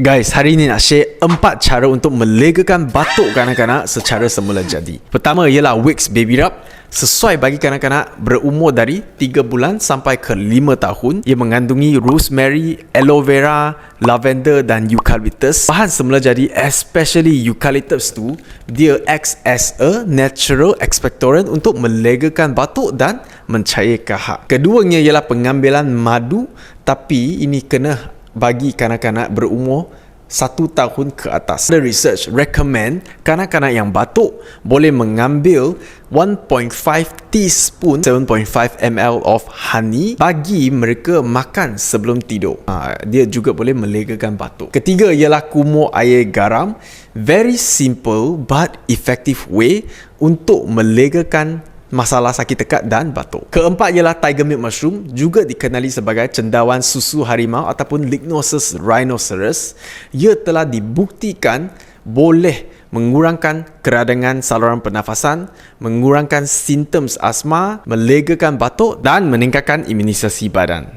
Guys, hari ini nak share 4 cara untuk melegakan batuk kanak-kanak secara semula jadi. Pertama ialah Vicks Baby Rub. Sesuai bagi kanak-kanak berumur dari 3 bulan sampai ke 5 tahun. Ia mengandungi rosemary, aloe vera, lavender dan eucalyptus. Bahan semula jadi, especially eucalyptus tu, dia acts as a natural expectorant untuk melegakan batuk dan mencair kahak. Keduanya ialah pengambilan madu, tapi ini kena bagi kanak-kanak berumur 1 tahun ke atas. The research recommend kanak-kanak yang batuk boleh mengambil 1.5 teaspoon 7.5 ml of honey bagi mereka makan sebelum tidur. Dia juga boleh melegakan batuk. Ketiga ialah kumur air garam. Very simple but effective way untuk melegakan masalah sakit tekak dan batuk. Keempat ialah tiger milk mushroom, juga dikenali sebagai cendawan susu harimau ataupun Lichnosus rhinoceros. Ia telah dibuktikan boleh mengurangkan keradangan saluran pernafasan, mengurangkan simptom asma, melegakan batuk dan meningkatkan imunisasi badan.